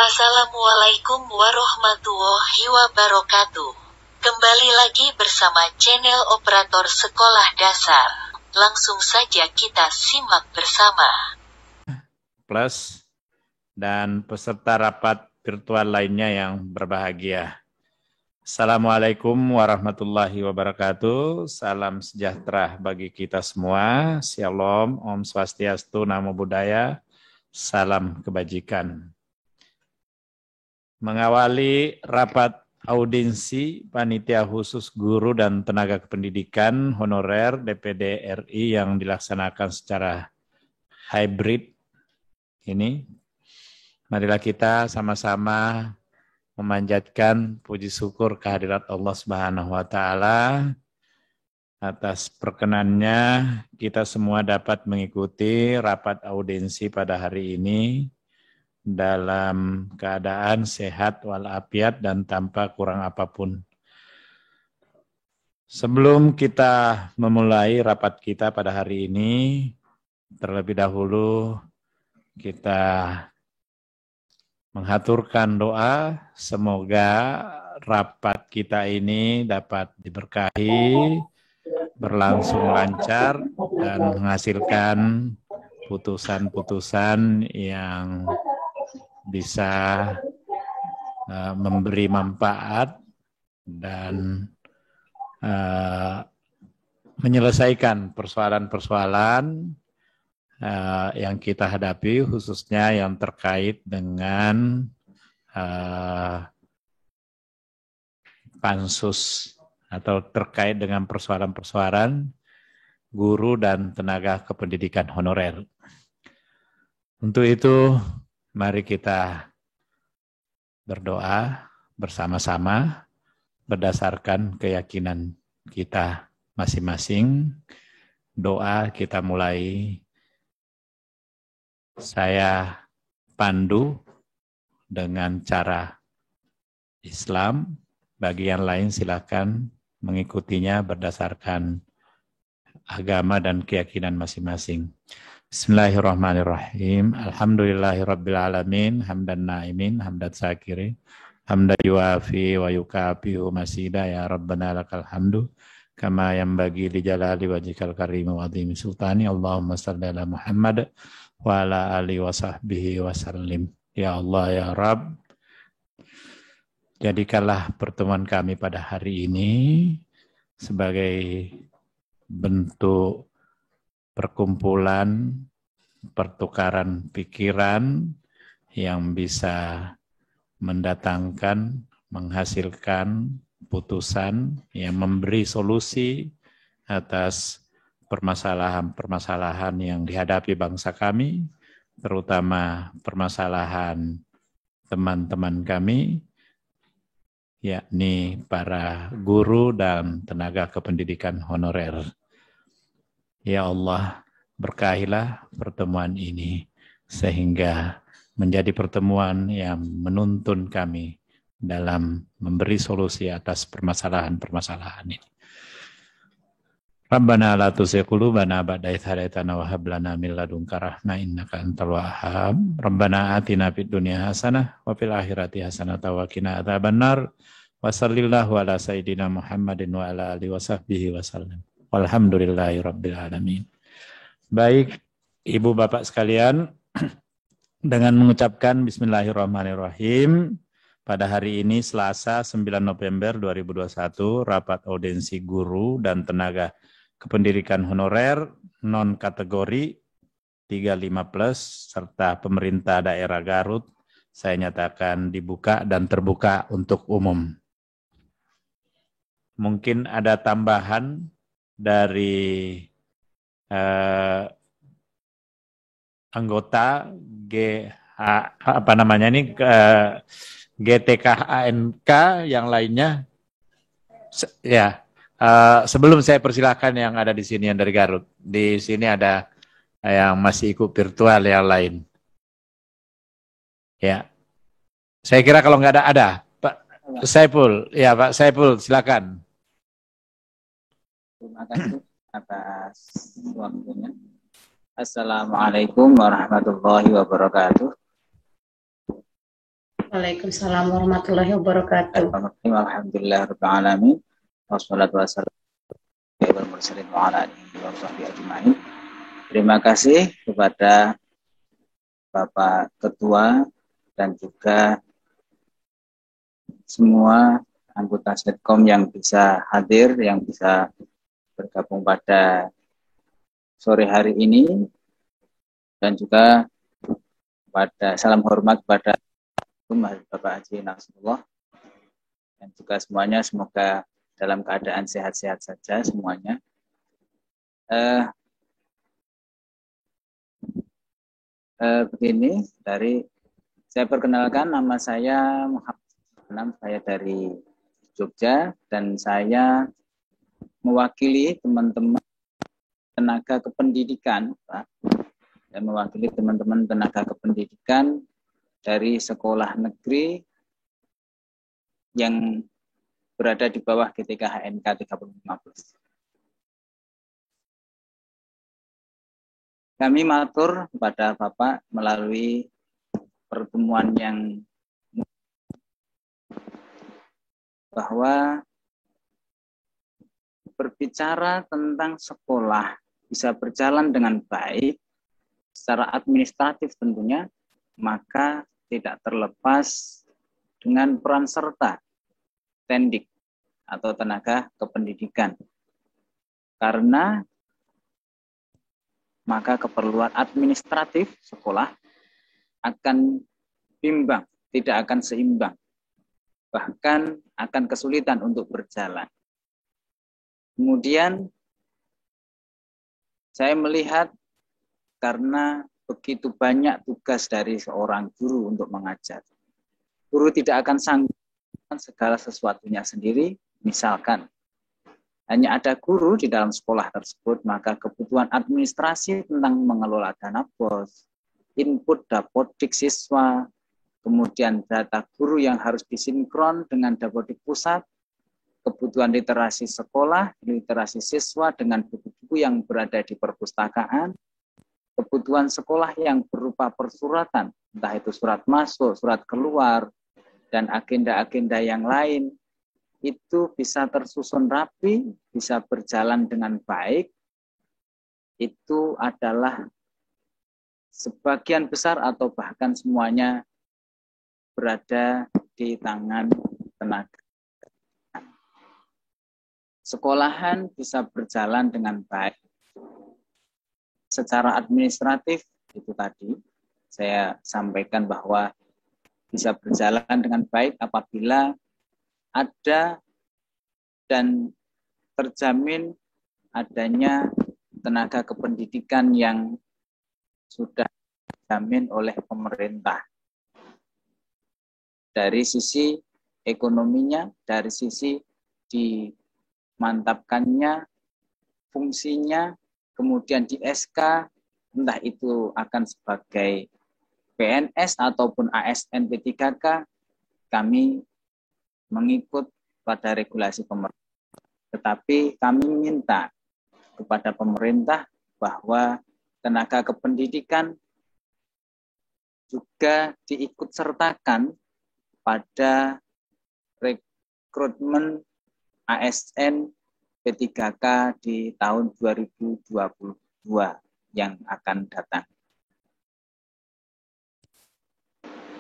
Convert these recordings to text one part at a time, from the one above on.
Assalamualaikum warahmatullahi wabarakatuh. Kembali lagi bersama channel Operator Sekolah Dasar. Langsung saja kita simak bersama. Plus dan peserta rapat virtual lainnya yang berbahagia. Assalamualaikum warahmatullahi wabarakatuh. Salam sejahtera bagi kita semua. Shalom, Om Swastiastu, Namo Buddhaya. Salam kebajikan. Mengawali rapat audiensi Panitia Khusus Guru dan Tenaga Kependidikan Honorer DPD RI yang dilaksanakan secara hybrid ini, marilah kita sama-sama memanjatkan puji syukur kehadirat Allah Subhanahu wa Ta'ala atas perkenannya kita semua dapat mengikuti rapat audiensi pada hari ini dalam keadaan sehat walafiat dan tanpa kurang apapun. Sebelum kita memulai rapat kita pada hari ini, terlebih dahulu kita menghaturkan doa semoga rapat kita ini dapat diberkahi, berlangsung lancar, dan menghasilkan putusan-putusan yang bisa memberi manfaat dan menyelesaikan persoalan-persoalan yang kita hadapi, khususnya yang terkait dengan pansus atau terkait dengan persoalan-persoalan guru dan tenaga kependidikan honorer. Untuk itu, mari kita berdoa bersama-sama berdasarkan keyakinan kita masing-masing. Doa kita mulai. Saya pandu dengan cara Islam. Bagi yang lain silakan mengikutinya berdasarkan agama dan keyakinan masing-masing. Bismillahirrahmanirrahim. Alhamdulillahirabbil alamin, hamdan na'imin, hamdan syakirin, hamdan yuafi wa yukafi'u masida ya rabbana lakal hamdu kama yanbaghi li jalali wajhikal karim wa 'azimi sultani. Allahumma shalli ala Muhammad wa ala alihi wa sahbihi wa sallim. Ya Allah ya Rabb, jadikanlah pertemuan kami pada hari ini sebagai bentuk perkumpulan, pertukaran pikiran yang bisa mendatangkan, menghasilkan putusan yang memberi solusi atas permasalahan-permasalahan yang dihadapi bangsa kami, terutama permasalahan teman-teman kami, yakni para guru dan tenaga kependidikan honorer. Ya Allah, berkahilah pertemuan ini sehingga menjadi pertemuan yang menuntun kami dalam memberi solusi atas permasalahan-permasalahan ini. Rabbana la tuzigh qulubana ba'da idh hadaitana wa hab lana min ladunka rahmah innaka antal wahhab. Rabbana atina fid dunya hasanah wa fil akhirati hasanah wa qina adzabannar. Wa sallallahu ala sayyidina Muhammadin wa ala alihi wa sahbihi wa sallam. Walhamdulillahi rabbil alamin. Baik, Ibu Bapak sekalian, dengan mengucapkan bismillahirrahmanirrahim, pada hari ini Selasa 9 November 2021, rapat audiensi guru dan tenaga kependidikan honorer non kategori 35+ serta pemerintah daerah Garut saya nyatakan dibuka dan terbuka untuk umum. Mungkin ada tambahan dari anggota GTKANK yang lainnya. Ya, sebelum saya persilahkan yang ada di sini yang dari Garut. Di sini ada yang masih ikut virtual yang lain. Ya, saya kira kalau nggak ada. Pak Saiful, ya Pak Saiful, silakan. Terima kasih atas waktunya. Assalamualaikum warahmatullahi wabarakatuh. Waalaikumsalam warahmatullahi wabarakatuh. Alhamdulillahirabbil alamin. Wassalatu wassalamu ala mursalin wa ala alihi wa sahbihi ajmain. Terima kasih kepada Bapak Ketua dan juga semua anggota Setkom yang bisa hadir, yang bisa bergabung pada sore hari ini, dan juga pada salam hormat pada Bapak Haji Nasrullah, dan juga semuanya semoga dalam keadaan sehat-sehat saja semuanya. Begini, saya perkenalkan, nama saya Muhammad, saya dari Jogja, dan saya mewakili teman-teman tenaga kependidikan, Pak. Saya mewakili teman-teman tenaga kependidikan dari sekolah negeri yang berada di bawah GTK HNK 3015. Kami matur kepada Bapak melalui pertemuan yang bahwa berbicara tentang sekolah bisa berjalan dengan baik secara administratif tentunya, maka tidak terlepas dengan peran serta Tendik atau tenaga kependidikan. Karena maka keperluan administratif sekolah akan bimbang, tidak akan seimbang, bahkan akan kesulitan untuk berjalan. Kemudian saya melihat karena begitu banyak tugas dari seorang guru untuk mengajar, guru tidak akan sanggup segala sesuatunya sendiri. Misalkan hanya ada guru di dalam sekolah tersebut, maka kebutuhan administrasi tentang mengelola dana BOS, input dapodik siswa, kemudian data guru yang harus disinkron dengan dapodik pusat, kebutuhan literasi sekolah, literasi siswa dengan buku-buku yang berada di perpustakaan, kebutuhan sekolah yang berupa persuratan, entah itu surat masuk, surat keluar, dan agenda-agenda yang lain, itu bisa tersusun rapi, bisa berjalan dengan baik. Itu adalah sebagian besar atau bahkan semuanya berada di tangan tenaga. Sekolahan bisa berjalan dengan baik. Secara administratif, itu tadi saya sampaikan bahwa bisa berjalan dengan baik apabila ada dan terjamin adanya tenaga kependidikan yang sudah dijamin oleh pemerintah. Dari sisi ekonominya, dari sisi dimantapkannya fungsinya, kemudian di SK, entah itu akan sebagai PNS ataupun ASN P3K, kami mengikut pada regulasi pemerintah. Tetapi kami minta kepada pemerintah bahwa tenaga kependidikan juga diikut sertakan pada rekrutmen ASN P3K di tahun 2022 yang akan datang.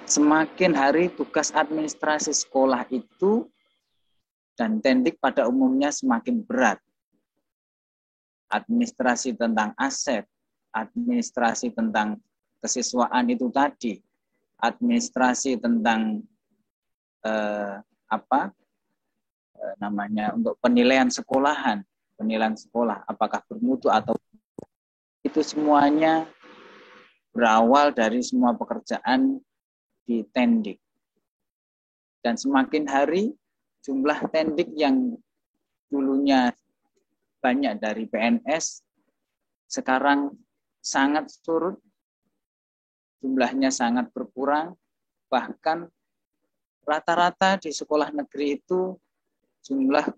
Semakin hari tugas administrasi sekolah itu dan Tendik pada umumnya semakin berat. Administrasi tentang aset, administrasi tentang kesiswaan itu tadi, administrasi tentang untuk penilaian sekolahan, penilaian sekolah apakah bermutu atau itu semuanya berawal dari semua pekerjaan di Tendik. Dan semakin hari jumlah Tendik yang dulunya banyak dari PNS sekarang sangat surut, jumlahnya sangat berkurang, bahkan rata-rata di sekolah negeri itu jumlah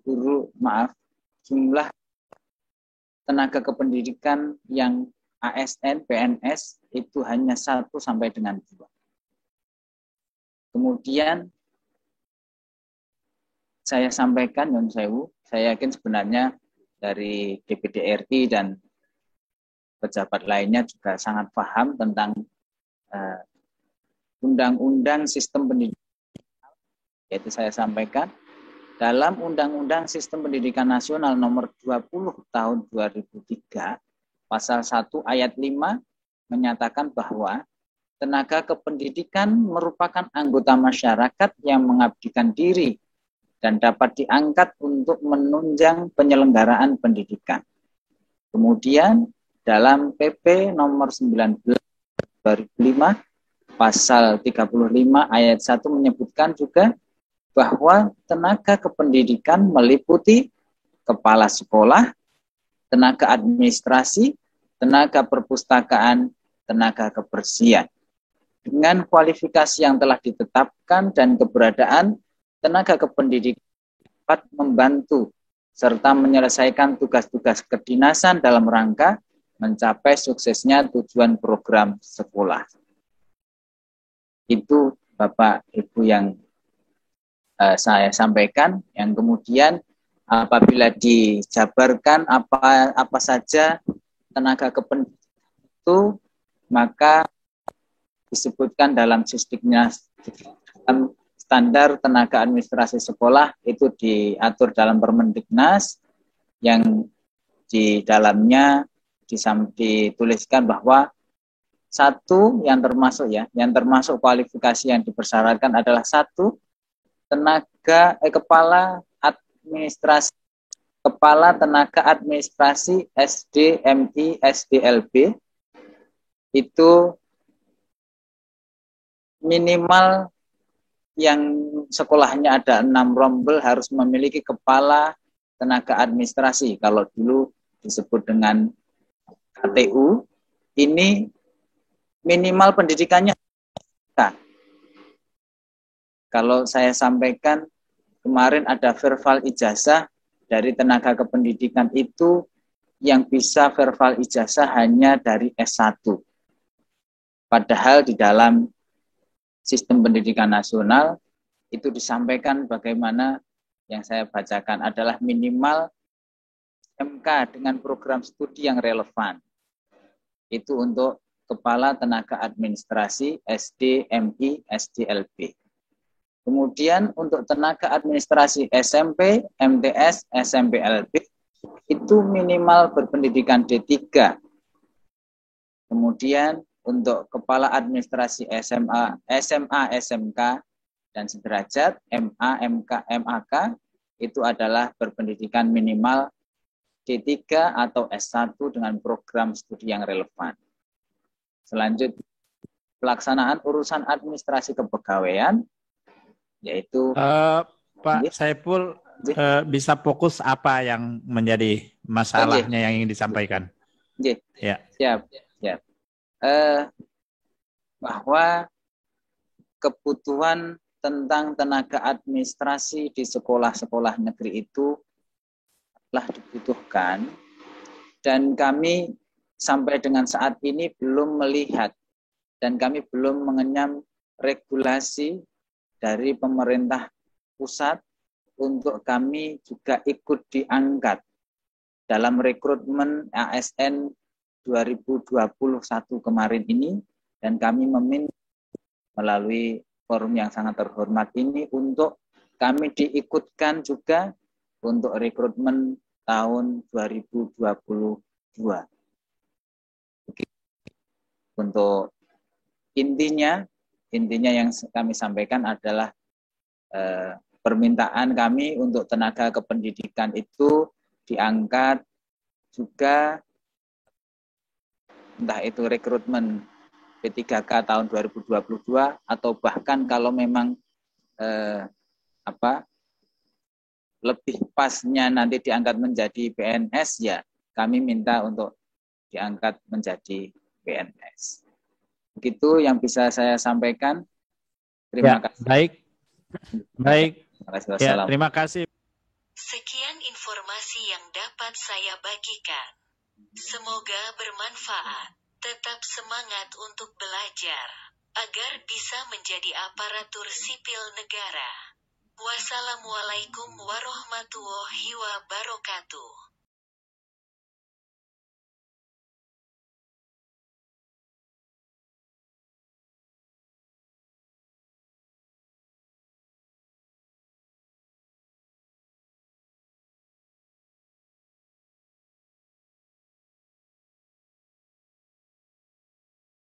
tenaga kependidikan yang ASN, PNS itu hanya 1 sampai dengan 2. Kemudian saya sampaikan, Nun Sewu, saya yakin sebenarnya dari DPD RI dan pejabat lainnya juga sangat paham tentang Undang-Undang Sistem Pendidikan, yaitu saya sampaikan dalam Undang-Undang Sistem Pendidikan Nasional nomor 20 tahun 2003, pasal 1 ayat 5 menyatakan bahwa tenaga kependidikan merupakan anggota masyarakat yang mengabdikan diri dan dapat diangkat untuk menunjang penyelenggaraan pendidikan. Kemudian dalam PP nomor 19 2005 pasal 35 ayat 1 menyebutkan juga bahwa tenaga kependidikan meliputi kepala sekolah, tenaga administrasi, tenaga perpustakaan, tenaga kebersihan. Dengan kualifikasi yang telah ditetapkan dan keberadaan tenaga kependidikan dapat membantu serta menyelesaikan tugas-tugas kedinasan dalam rangka mencapai suksesnya tujuan program sekolah. Itu Bapak Ibu yang saya sampaikan, yang kemudian apabila dijabarkan apa saja tenaga kependidikan itu, maka disebutkan dalam Sisdiknas, dalam standar tenaga administrasi sekolah itu diatur dalam Permendiknas yang di dalamnya dituliskan bahwa satu yang termasuk kualifikasi yang dipersyaratkan adalah satu, kepala tenaga administrasi SDMI SDLB itu minimal yang sekolahnya ada 6 rombel harus memiliki kepala tenaga administrasi. Kalau dulu disebut dengan KTU, ini minimal pendidikannya. Kalau saya sampaikan kemarin ada verbal ijazah dari tenaga kependidikan itu, yang bisa verbal ijazah hanya dari S1. Padahal di dalam sistem pendidikan nasional itu disampaikan bagaimana yang saya bacakan adalah minimal MK dengan program studi yang relevan. Itu untuk kepala tenaga administrasi SDMI SDLB. Kemudian untuk tenaga administrasi SMP, MTS, SMPLB itu minimal berpendidikan D3. Kemudian untuk kepala administrasi SMA, SMK, dan sederajat, MA, MK, MAK, itu adalah berpendidikan minimal D3 atau S1 dengan program studi yang relevan. Selanjutnya, pelaksanaan urusan administrasi kepegawaian, yaitu Pak Saiful, bisa fokus apa yang menjadi masalahnya yang ingin disampaikan? Ya. Siap. Bahwa kebutuhan tentang tenaga administrasi di sekolah-sekolah negeri itu telah dibutuhkan, dan kami sampai dengan saat ini belum melihat dan kami belum mengenyam regulasi dari pemerintah pusat untuk kami juga ikut diangkat dalam rekrutmen ASN 2021 kemarin ini, dan kami meminta melalui forum yang sangat terhormat ini untuk kami diikutkan juga untuk rekrutmen tahun 2022. Untuk intinya yang kami sampaikan adalah permintaan kami untuk tenaga kependidikan itu diangkat juga, entah itu rekrutmen P3K tahun 2022 atau bahkan kalau memang lebih pasnya nanti diangkat menjadi PNS, ya kami minta untuk diangkat menjadi PNS. Begitu yang bisa saya sampaikan. Terima kasih. Baik. Terima kasih. Sekian informasi yang dapat saya bagikan. Semoga bermanfaat. Tetap semangat untuk belajar. agar bisa menjadi aparatur sipil negara. Wassalamualaikum warahmatullahi wabarakatuh.